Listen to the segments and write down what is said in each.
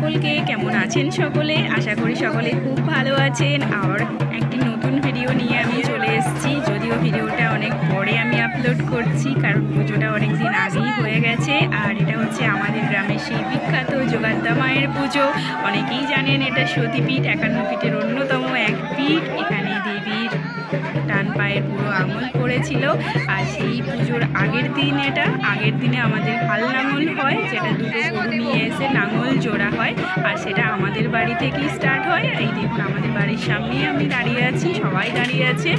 সকলকে। কেমন আছেন সকলে? আশা করি সকলে খুব ভালো আছেন। আবার একটি নতুন ভিডিও নিয়ে আমি চলে এসেছি। যদিও ভিডিওটা অনেক পরে আমি আপলোড করছি, কারণ পুজোটা অনেক দিন আগেই হয়ে গেছে। আর এটা হচ্ছে আমাদের গ্রামের সেই বিখ্যাত যোগাদ্দা মায়ের পুজো। অনেকেই জানেন এটা সতীপীঠ, 51 পীঠের অন্যতম এক পীঠ। এখানে দেবীর ডান পায়ের পুরো আঙুল পড়েছিল। আর সেই পুজোর আগের দিনে আমাদের হাল নাঙল হয়, যেটা দুটো গরু নিয়ে এসে নাঙল জোড়া হয়। আর সেটা আমাদের বাড়ি থেকেই স্টার্ট হয়। এই দেখুন, আমাদের বাড়ির সামনেই আমি দাঁড়িয়ে আছি, সবাই দাঁড়িয়ে আছে।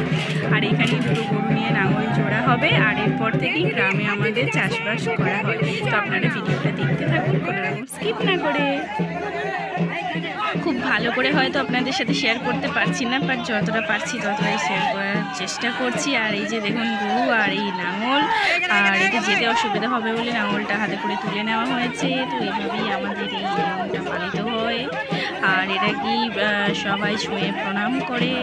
আর এখানে দুটো গরু নিয়ে নাঙল জোড়া হবে। আর এরপর থেকেই গ্রামে আমাদের চাষবাস করা হয়। তো আপনারা ভিডিওটা দেখতে থাকুন, কোনো রকম স্কিপ না করে। খুব ভালো করে হয়তো আপনাদের সাথে শেয়ার করতে পারছি না, বাট যতটা পারছি ততটাই শেয়ার করার চেষ্টা করছি। আর এই যে দেখুন গরু আর এই নাঙল, আর এটা যেতে অসুবিধা হবে বলে নাঙলটা হাতে করে তুলে নেওয়া হয়েছে। তো এইভাবেই আমাদের এই নিয়মটা পালিত হয়। আর এটা কি সবাই ছুঁয়ে প্রণাম করে।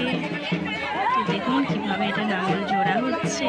তো দেখুন কীভাবে এটা নাঙল জোড়া হচ্ছে।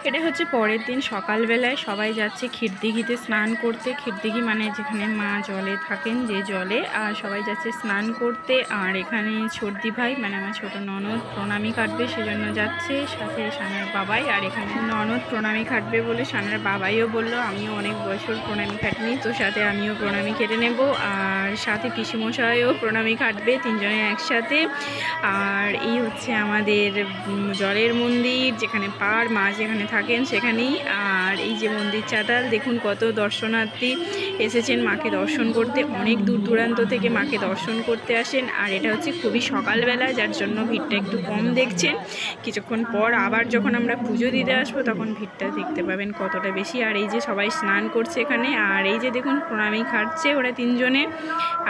এটা হচ্ছে পরের দিন সকালবেলায় সবাই যাচ্ছে ক্ষীরদিঘিতে স্নান করতে। ক্ষীরদিঘি মানে যেখানে মা জলে থাকেন, যে জলে। আর সবাই যাচ্ছে স্নান করতে। আর এখানে সর্দি ভাই মানে আমার ছোটো ননদ প্রণামী কাটবে, সেজন্য যাচ্ছে, সাথে সানার বাবাই। আর এখানে ননদ প্রণামী কাটবে বলে সানার বাবাইও বলল আমিও অনেক বছর প্রণামী কাটিনি, তো সাথে আমিও প্রণামী কেটে নেব। আর সাথে পিসিমশাইও প্রণামী কাটবে, তিনজনে একসাথে। আর এই হচ্ছে আমাদের জলের মন্দির, যেখানে পাড় মা যেখানে থাকেন সেখানেই। আর এই যে মন্দির চাতাল, দেখুন কত দর্শনার্থী এসেছেন মাকে দর্শন করতে। অনেক দূর দূরান্ত থেকে মাকে দর্শন করতে আসেন। আর এটা হচ্ছে খুবই সকালবেলা, যার জন্য ভিড়টা একটু কম দেখছেন। কিছুক্ষণ পর আবার যখন আমরা পুজো দিতে আসবো তখন ভিড়টা দেখতে পাবেন কতটা বেশি। আর এই যে সবাই স্নান করছে এখানে। আর এই যে দেখুন প্রণামী খাটছে ওরা তিনজনে।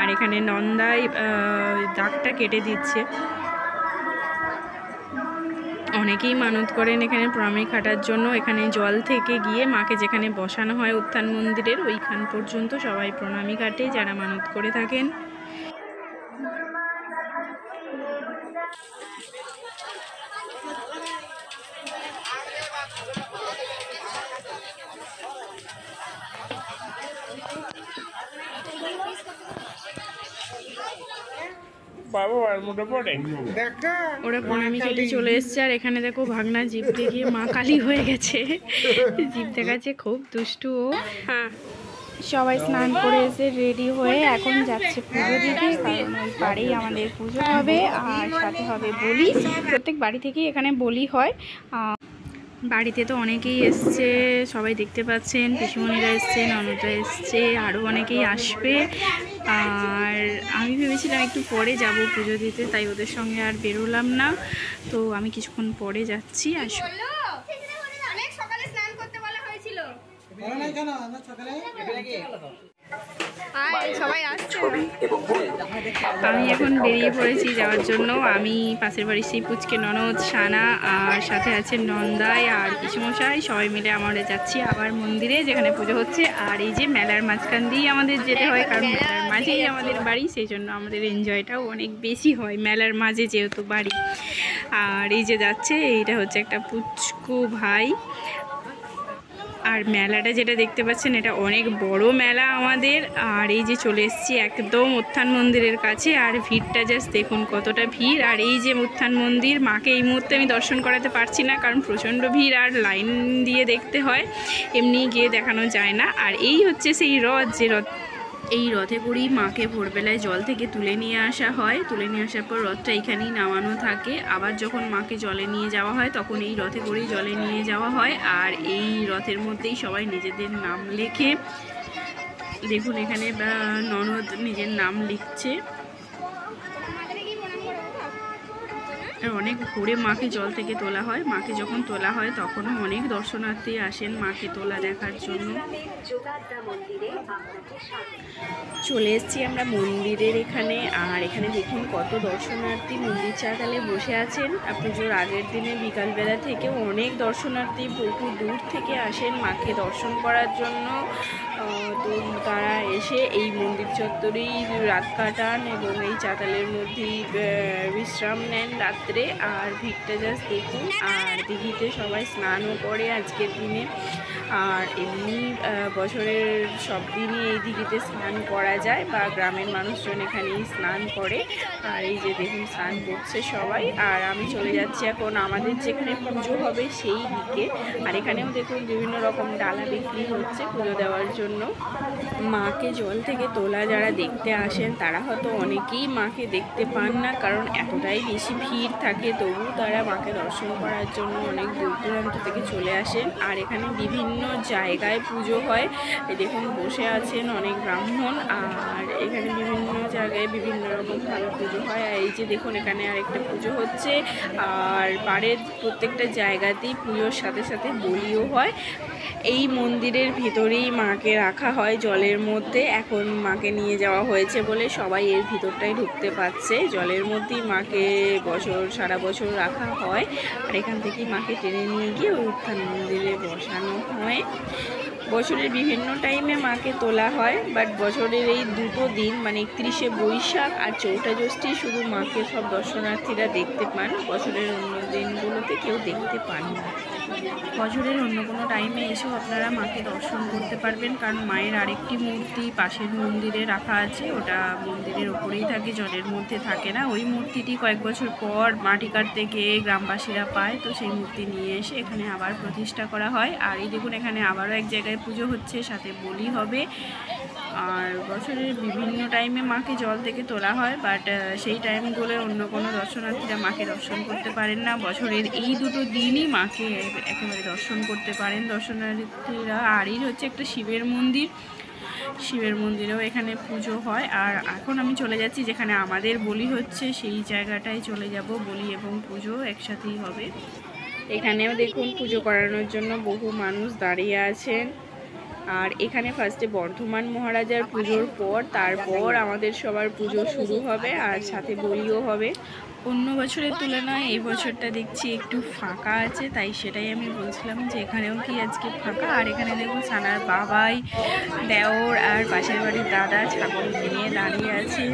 আর এখানে নন্দাই দাগটা কেটে দিচ্ছে। অনেকেই মানত করেন এখানে প্রণামী খাটার জন্য। এখানে জল থেকে গিয়ে মাকে যেখানে বসানো হয় উত্থান মন্দিরের ওইখান পর্যন্ত সবাই প্রণামী কাটে যারা মানত করে থাকেন। ওরা প্রণামী কেটে চলে এসছে। আর এখানে দেখো ভাগনা জিপ দেখিয়ে মা কালী হয়ে গেছে, জিপ দেখাচ্ছে, খুব দুষ্টু ও। হ্যাঁ সবাই স্নান করে এসে রেডি হয়ে এখন যাচ্ছে পুজো দিতে, কারণ ওই বাড়িই আমাদের পুজো হবে আর সাথে হবে বলি। প্রত্যেক বাড়ি থেকেই এখানে বলি হয়। বাড়িতে তো অনেকেই এসছে, সবাই দেখতে পাচ্ছেন, পিসিমণিরা এসছে, ননদরা এসছে, আরও অনেকেই আসবে। আর আমি ভেবেছিলাম একটু পরে যাব পুজো দিতে, তাই ওদের সঙ্গে আর বেরোলাম না। তো আমি কিছুক্ষণ পরে যাচ্ছি। আর আমি এখন বেরিয়ে পড়েছি যাওয়ার জন্য। আমি পাশের বাড়ির সেই পুচকে ননদ, সানা আর সাথে আছে নন্দাই আর পিসিমশাই, সবাই মিলে আমরা যাচ্ছি আবার মন্দিরে যেখানে পুজো হচ্ছে। আর এই যে মেলার মাঝখান দিয়েই আমাদের যেতে হয়, কারণ মেলার মাঝেই আমাদের বাড়ি, সেই জন্য আমাদের এনজয়টাও অনেক বেশি হয় মেলার মাঝে যেহেতু বাড়ি। আর এই যে যাচ্ছে, এইটা হচ্ছে একটা পুচকু ভাই। আর মেলাটা যেটা দেখতে পাচ্ছেন এটা অনেক বড় মেলা আমাদের। আর এই যে চলে এসেছি একদম উত্থান মন্দিরের কাছে, আর ভিড়টা জাস্ট দেখুন কতটা ভিড়। আর এই যে উত্থান মন্দির, মাকে এই মুহূর্তে আমি দর্শন করাতে পারছি না, কারণ প্রচণ্ড ভিড় আর লাইন দিয়ে দেখতে হয়, এমনি গিয়ে দেখানো যায় না। আর এই হচ্ছে সেই রথ, যে রথ, এই রথে করেই মাকে ভোরবেলায় জল থেকে তুলে নিয়ে আসা হয়। তুলে নিয়ে আসার পর রথটা এখানেই নামানো থাকে। আবার যখন মাকে জলে নিয়ে যাওয়া হয় তখন এই রথে করেই জলে নিয়ে যাওয়া হয়। আর এই রথের মধ্যেই সবাই নিজেদের নাম লেখে। দেখুন এখানে ননদ নিজের নাম লিখছে। আর অনেক ভোরে মাকে জল থেকে তোলা হয়। মাকে যখন তোলা হয় তখনও অনেক দর্শনার্থী আসেন মাকে তোলা দেখার জন্য। চলে এসেছি আমরা মন্দিরের এখানে। আর এখানে দেখুন কত দর্শনার্থী মন্দির চারটালে বসে আছেন। পুজোর আগের দিনে বিকালবেলা থেকেও অনেক দর্শনার্থী বহু দূর থেকে আসেন মাকে দর্শন করার জন্য। তো তারা এসে এই মন্দির চত্বরেই রাত কাটান এবং এই চাতালের মধ্যেই বিশ্রাম নেন রাত্রে। আর ভিড়টা জাস্ট দেখুন। আর দিঘিতে সবাই স্নানও করে আজকের দিনে। আর এমনি বছরের সব দিনই এই দিঘিতে স্নান করা যায়, বা গ্রামের মানুষজন এখানেই স্নান করে। আর এই যে দেখুন স্নান করছে সবাই। আর আমি চলে যাচ্ছি এখন আমাদের যেখানে পুজো হবে সেই দিকে। আর এখানেও দেখুন বিভিন্ন রকম ডালা বিক্রি হচ্ছে পুজো দেওয়ার জন্য। মাকে জল থেকে তোলা যারা দেখতে আসেন তারা হয়তো অনেকেই মাকে দেখতে পান না, কারণ এতটাই বেশি ভিড় থাকে, তবু তারা মাকে দর্শন করার জন্য অনেক দূর দূরান্ত থেকে চলে আসেন। আর এখানে বিভিন্ন জায়গায় পুজো হয়। দেখুন বসে আছেন অনেক ব্রাহ্মণ। আর এখানে বিভিন্ন জায়গায় বিভিন্ন রকম ভালো পুজো হয়। আর এই যে দেখুন এখানে আরেকটা পুজো হচ্ছে। আর পাড়ের প্রত্যেকটা জায়গাতেই পুজোর সাথে সাথে বলিও হয়। এই মন্দিরের ভিতরেই মাকে রাখা হয় জলের মধ্যে। এখন মাকে নিয়ে যাওয়া হয়েছে বলে সবাই এর ভিতরটাই ঢুকতে পারছে। জলের মধ্যেই মাকে সারা বছর রাখা হয়। আর এখান থেকেই মাকে টেনে নিয়ে গিয়ে ওই উত্থান মন্দিরে বসানো হয়। বছরের বিভিন্ন টাইমে মাকে তোলা হয়, বাট বছরের এই দুটো দিন মানে 31শে বৈশাখ আর 4ঠা জ্যৈষ্ঠী শুধু মাকে সব দর্শনার্থীরা দেখতে পান। বছরের অন্য দিনগুলোতে কেউ দেখতে পান না। বছরের অন্য কোনো টাইমে এসেও আপনারা মাকে দর্শন করতে পারবেন, কারণ মায়ের আরেকটি মূর্তি পাশের মন্দিরে রাখা আছে। ওটা মন্দিরের ওপরেই থাকে, জলের মধ্যে থাকে না। ওই মূর্তিটি কয়েক বছর পর মাটি কাটতে গিয়ে গ্রামবাসীরা পায়, তো সেই মূর্তি নিয়ে এসে এখানে আবার প্রতিষ্ঠা করা হয়। আর এই দেখুন এখানে আবারও এক জায়গায় পুজো হচ্ছে, সাথে বলি হবে। আর বছরের বিভিন্ন টাইমে মাকে জল থেকে তোলা হয়, বাট সেই টাইমগুলো অন্য কোনো দর্শনার্থীরা মাকে দর্শন করতে পারেন না। বছরের এই দুটো দিনই মাকে একেবারে দর্শন করতে পারেন দর্শনার্থীরা। আর এই হচ্ছে একটা শিবের মন্দির, শিবের মন্দিরেও এখানে পুজো হয়। আর এখন আমি চলে যাচ্ছি যেখানে আমাদের বলি হচ্ছে, সেই জায়গাটায় চলে যাব। বলি এবং পুজো একসাথেই হবে। এখানেও দেখুন পুজো করানোর জন্য বহু মানুষ দাঁড়িয়ে আছেন। আর এখানে ফার্স্টে বর্ধমান মহারাজার পুজোর পর তারপর আমাদের সবার পুজো শুরু হবে, আর সাথে বলিও হবে। অন্য বছরের তুলনায় এই বছরটা দেখছি একটু ফাঁকা আছে, তাই সেটাই আমি বলছিলাম যে এখানেও কি আজকে ফাঁকা। আর এখানে দেখুন সানার বাবাই, দেওর আর পাশের বাড়ির দাদা ছাগলকে নিয়ে দাঁড়িয়ে আছে।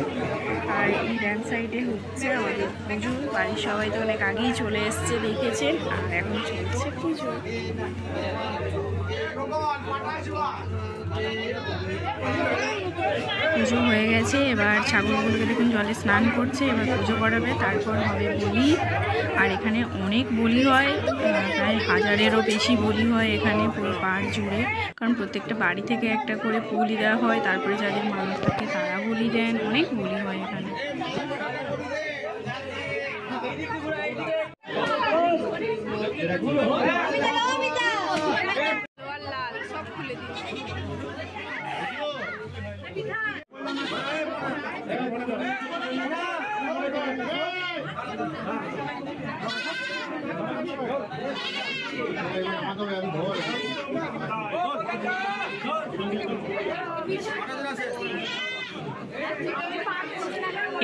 আর এই ডান সাইডে হচ্ছে আমাদের পুজো। বাড়ির সবাই তো অনেক আগেই চলে এসছে দেখেছেন। আর এখন চলছে পুজো। পুজো হয়ে গেছে, এবার ছাগলগুলোকে দেখুন জলে স্নান করছে, এবার পুজো করাবে, তারপর হবে বলি। আর এখানে অনেক বলি হয়, প্রায় 1000-এরও বেশি বলি হয় এখানে পুরো পাড় জুড়ে, কারণ প্রত্যেকটা বাড়ি থেকে একটা করে বলি দেওয়া হয়, তারপরে যাদের মানুষ থাকে তারা বলি দেন, অনেক বলি হয় এখানে।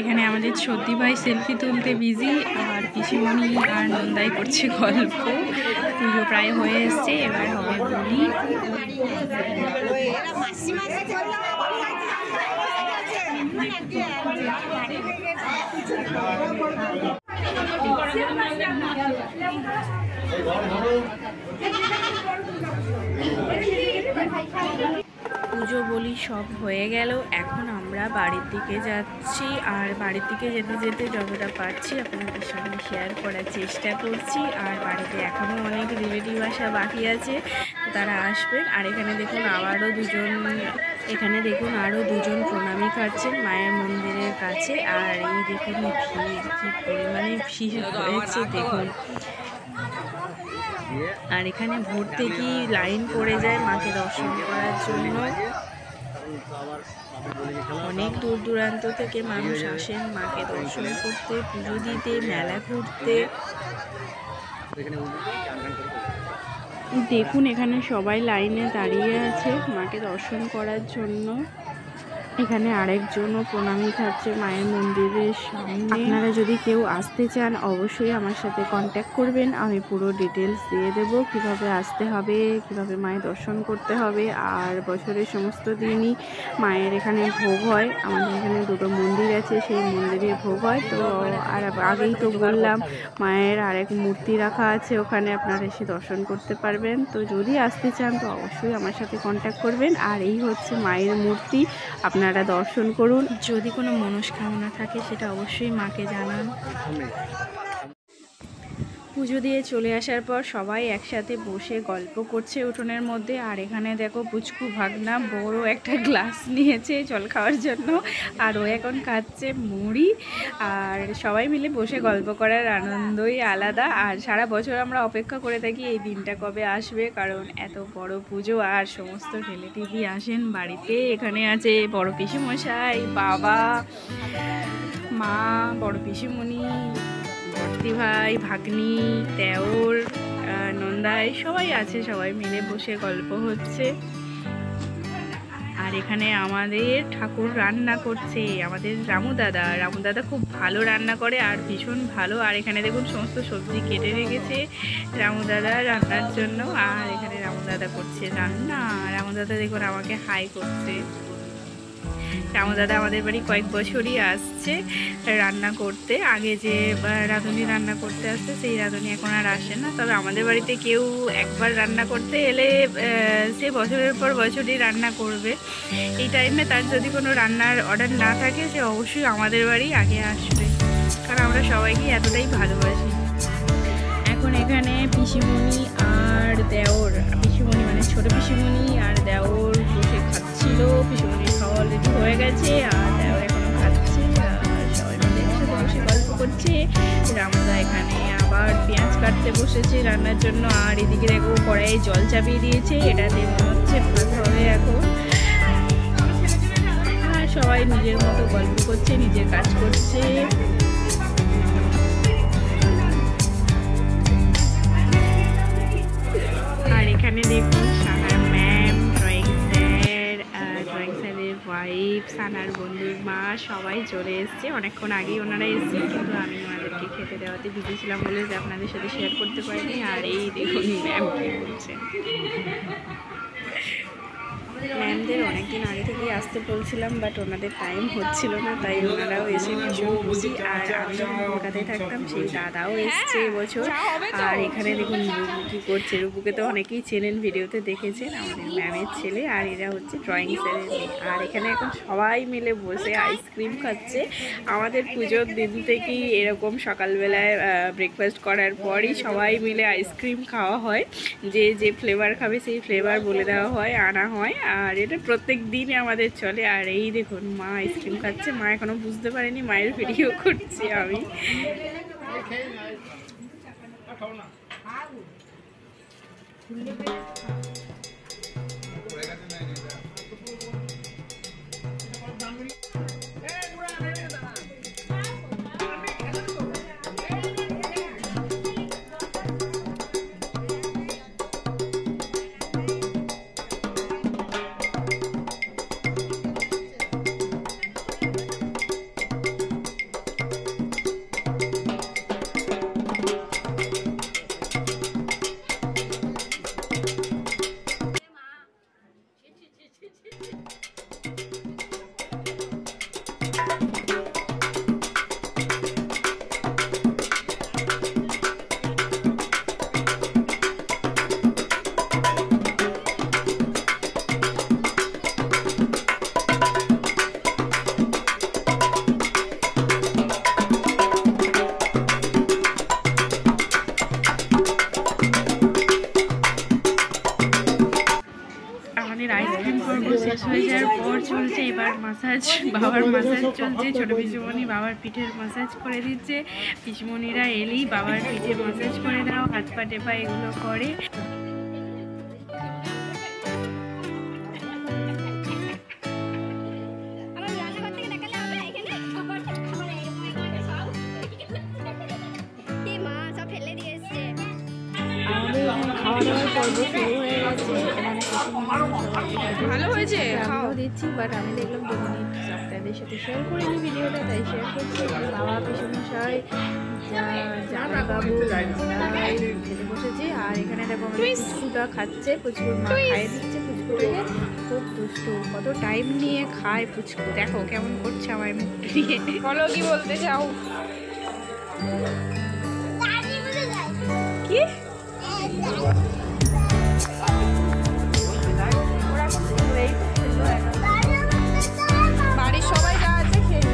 এখানে আমাদের সত্যি ভাই সেলফি তুলতে বিজি, আর পিসিমণি আর নন্দাই করছে গল্প। পুজো প্রায় হয়ে এসছে, এবার হবে বলি। পুজো বলি সব হয়ে গেল, এখন আমরা বাড়ির দিকে যাচ্ছি। আর বাড়ির দিকে যেতে যেতে যতটা পারছি আপনাদের সঙ্গে শেয়ার করার চেষ্টা করছি। আর বাড়িতে এখনও অনেক রিলেটিভ আসা বাকি আছে, তারা আসবেন। আর এখানে দেখুন আরও দুজন প্রণামী খাচ্ছেন মায়ের মন্দিরের কাছে। আর এই দেখুন ভিড়, কি পরিমাণে ভিড় হয়েছে দেখুন। আর এখানে ভোর থেকেই লাইন পড়ে যায় মাকে দর্শন করার জন্য। অনেক দূর দূরান্ত থেকে মানুষ আসেন মাকে দর্শন করতে, পুজো দিতে, মেলা ঘুরতে। দেখুন এখানে সবাই লাইনে দাঁড়িয়ে আছে মাকে দর্শন করার জন্য। এখানে আরেকজনও প্রণামী খাচ্ছে মায়ের মন্দিরের সামনে। আপনারা যদি কেউ আসতে চান অবশ্যই আমার সাথে কন্ট্যাক্ট করবেন, আমি পুরো ডিটেলস দিয়ে দেবো, কিভাবে আসতে হবে, কিভাবে মায়ের দর্শন করতে হবে। আর বছরের সমস্ত দিনই মায়ের এখানে ভোগ হয়, আমাদের এখানে দুটো মন্দির আছে, সেই মন্দিরে ভোগ হয়। তো আর আগেই তো বললাম মায়ের আরেক মূর্তি রাখা আছে, ওখানে আপনারা এসে দর্শন করতে পারবেন। তো যদি আসতে চান তো অবশ্যই আমার সাথে কন্ট্যাক্ট করবেন। আর এই হচ্ছে মায়ের মূর্তি, আপনারা দর্শন করুন। যদি কোনো মনস্কামনা থাকে সেটা অবশ্যই মাকে জানান। পুজো দিয়ে চলে আসার পর সবাই একসাথে বসে গল্প করছে উঠোনের মধ্যে। আর এখানে দেখো পুচকু ভাগনা বড় একটা গ্লাস নিয়েছে জল খাওয়ার জন্য, আর ও এখন খাচ্ছে মুড়ি। আর সবাই মিলে বসে গল্প করার আনন্দই আলাদা। আর সারা বছর আমরা অপেক্ষা করে থাকি এই দিনটা কবে আসবে, কারণ এত বড় পুজো আর সমস্ত রিলেটিভই আসেন বাড়িতে। এখানে আছে বড় পিসিমশাই, বাবা, মা, বড় পিসিমণি, ভর্তি ভাই, ভাগ্নি, দেওর, নন্দাই, সবাই আছে, সবাই মিলে বসে গল্প হচ্ছে। আর এখানে আমাদের ঠাকুর রান্না করছে, আমাদের রামু দাদা খুব ভালো রান্না করে আর ভীষণ ভালো। আর এখানে দেখুন সমস্ত সবজি কেটে রেখেছে রামু দাদা রান্নার জন্য। আর এখানে রামু দাদা করছে রান্না। রামু দাদা দেখুন আমাকে হাই করছে। রামু দাদা আমাদের বাড়ি কয়েক বছরই আসছে রান্না করতে। আগে যে রাঁধুনি রান্না করতে আসছে সেই রাঁধুনি এখন আর আসে না, তবে আমাদের বাড়িতে কেউ একবার রান্না করতে এলে সে বছরের পর বছরই রান্না করবে। এই টাইমে তার যদি কোনো রান্নার অর্ডার না থাকে সে অবশ্যই আমাদের বাড়ি আগে আসবে, কারণ আমরা সবাইকে এতটাই ভালোবাসি। এখন এখানে পিসিমণি আর দেওর, পিসিমণি মানে ছোটো পিসিমণি আর দেওর বসে খাচ্ছিল। পিসিমণির খাওয়া অলরেডি হয়ে গেছে আর দেওর এখনও খাচ্ছে। আর সবাই মিলে একসাথে বসে গল্প করছে। রামুদা এখানে আবার পেঁয়াজ কাটতে বসেছে রান্নার জন্য। আর এদিকে দেখো কড়াইয়ে জল চাপিয়ে দিয়েছে, এটাতে মনে হচ্ছে ভাত হবে এখন। আর সবাই নিজের মতো গল্প করছে, নিজের কাজ করছে। আর এখানে দেখুন সানার ম্যাম, ড্রয়িং স্যারের ওয়াইফ, সানার বন্ধুর মা সবাই চলে এসছে। অনেকক্ষণ আগেই ওনারা এসছে, কিন্তু আমি ওনাদেরকে খেতে দেওয়াতে বিজি ছিলাম বলে যে আপনাদের সাথে শেয়ার করতে পারিনি। আর এই দেখুন ম্যাম কি বলছে। ম্যাম ওনাদের অনেকদিন আগে থেকেই আসতে বলছিলাম, বাট ওনাদের টাইম হচ্ছিল না, তাই ওনারাও এসে ভীষণ খুশি। আর আমি যখন কলকাতায় থাকতাম সেই দাদাও এসছে এবছর। আর এখানে দেখুন রূপু কী করছে। রূপুকে তো অনেকেই চেনেন, ভিডিওতে দেখেছেন, আমাদের ম্যামের ছেলে। আর এরা হচ্ছে ড্রয়িং স্যারের মেয়ে। আর এখানে এখন সবাই মিলে বসে আইসক্রিম খাচ্ছে। আমাদের পুজোর দিন থেকেই এরকম সকালবেলায় ব্রেকফাস্ট করার পরই সবাই মিলে আইসক্রিম খাওয়া হয়। যে যে ফ্লেভার খাবে সেই ফ্লেভার বলে দেওয়া হয়, আনা হয়। আর এটা প্রত্যেক দিনই আমাদের চলে। আর এই দেখুন মা আইসক্রিম খাচ্ছে। মা এখনও বুঝতে পারেনি, মায়ের ভিডিও করছি আমি। আইসক্রিম পর্ব শেষ হয়ে যাওয়ার পর চলছে এবার মাসাজ। বাবার মাসাজ চলছে। ছোটো পিসুমণি বাবার পিঠের মাসাজ করে দিচ্ছে। পিসুমণিরা এলেই বাবার পিঠে মাসাজ করে দাও, হাত পা টেপা এগুলো করে। খাওয়া দাওয়ার পর্ব শুরু হয়ে গেছে। ভালো হয়েছে, খাওয়া দিচ্ছি। বাট আমি দেখলাম 2 মিনিট আপনাদের সাথে শেয়ার করিনি ভিডিওটা, তাই শেয়ার করছি। বাবা পিসুমশাই জামাইবাবু খেতে বসেছে। আর এখানে দেখো পুচকুটা খাচ্ছে। পুচকুর মা খাইয়ে দিচ্ছে পুচকুটাকে। খুব দুষ্টু, কত টাইম নিয়ে খায় পুচকু। দেখো কেমন করছে আমার মুখ দিয়ে। বলো কি বলতে চাও? কি বাড়ির সবাই যা আছে খেয়ে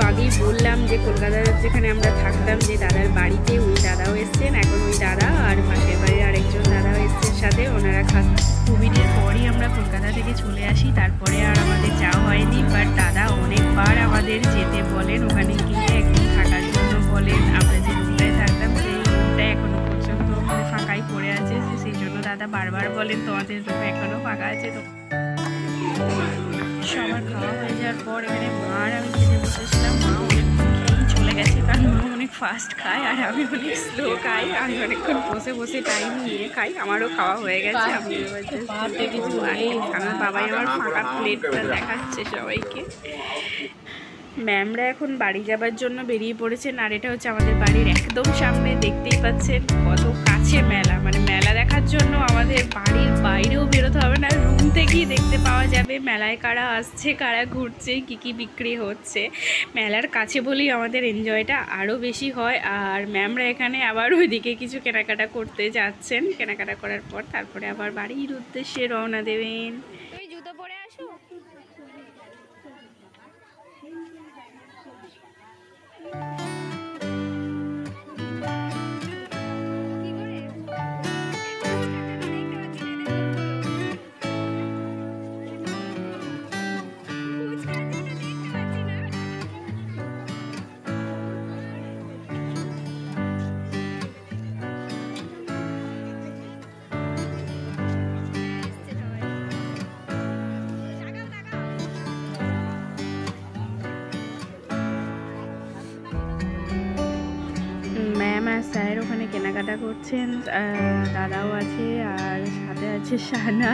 আগেই বললাম যে কলকাতার যেখানে আমরা থাকতাম যে দাদার বাড়িতে, ওই দাদাও এসছেন। এখন ওই দাদা আর পাশের বাড়ির আরেকজন দাদাও এসছেন সাথে, ওনারা কোভিডের পরই আমরা কলকাতা থেকে চলে আসি। তারপরে আর আমাদের যাওয়া হয়নি। বাট দাদা অনেকবার আমাদের যেতে বলেন, ওখানে গিয়ে একদিন থাকার জন্য বলেন। আমরা যে রুমটায় থাকতাম সেই রুমটা এখনও পর্যন্ত ফাঁকাই পড়ে আছে, সেই জন্য দাদা বারবার বলেন তোমাদের রুম এখনও ফাঁকা আছে। তো সবার খাওয়া হয়ে যাওয়ার পর এখানে মা আর আমি খেতে বসেছিলাম। মা অনেকক্ষণ খেয়েই চলে গেছে, কারণ মা অনেক ফাস্ট খায় আর আমি অনেক স্লো খাই। আমি অনেকক্ষণ বসে বসে টাইম নিয়ে খাই। আমারও খাওয়া হয়ে গেছে। আমি আমার বাবাই আমার ফাঁকা প্লেটটা দেখাচ্ছে সবাইকে। ম্যামরা এখন বাড়ি যাবার জন্য বেরিয়ে পড়েছেন। আর এটা হচ্ছে আমাদের বাড়ির একদম সামনে, দেখতেই পাচ্ছেন কত কাছে মেলা। মানে মেলা দেখার জন্য আমাদের বাড়ির বাইরেও বেরোতে হবে না, রুম থেকেই দেখতে পাওয়া যাবে মেলায় কারা আসছে, কারা ঘুরছে, কী কী বিক্রি হচ্ছে। মেলার কাছে বলেই আমাদের এনজয়টা আরও বেশি হয়। আর ম্যামরা এখানে আবার ওইদিকে কিছু কেনাকাটা করতে যাচ্ছেন। কেনাকাটা করার পর তারপরে আবার বাড়ির উদ্দেশ্যে রওনা দেবেন। তুই জুতো পরে আসো। ম্যাম আর স্যার ওখানে কেনাকাটা করছেন, দাদাও আছে আর সাথে আছে হচ্ছে সানা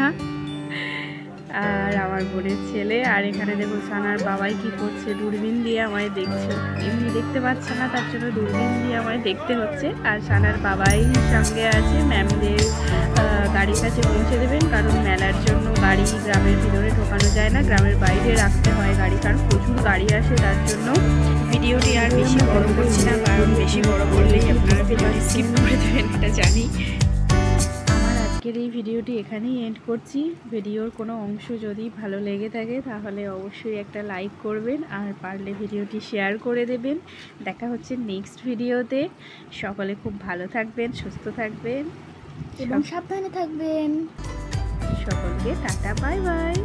আর আমার বোনের ছেলে। আর এখানে দেখো সানার বাবাই কি করছে, দূরবীন দিয়ে আমায় দেখছে। এমনি দেখতে পাচ্ছে না, তার জন্য দূরবীন দিয়ে আমায় দেখতে হচ্ছে। আর সানার বাবাই সঙ্গে আছে, ম্যামদের গাড়ির কাছে পৌঁছে দেবেন, কারণ মেলার জন্য গাড়ি গ্রামের ভিতরে ঢোকানো যায় না, গ্রামের বাইরে রাখতে হয় গাড়ি, কারণ প্রচুর গাড়ি আসে। তার জন্য ভিডিওটি আর বেশি বড় করছি না, কারণ বেশি বড় করলেই আপনারা ভিডিওটি স্কিপ করে দেবেন, এটা জানি। আজকের এই ভিডিওটি এখানেই এন্ড করছি। ভিডিওর কোনো অংশ যদি ভালো লেগে থাকে তাহলে অবশ্যই একটা লাইক করবেন, আর পারলে ভিডিওটি শেয়ার করে দেবেন। দেখা হচ্ছে নেক্সট ভিডিওতে। সকলে খুব ভালো থাকবেন, সুস্থ থাকবেন এবং সাবধানে থাকবেন। সকলকে টাটা, বাই বাই।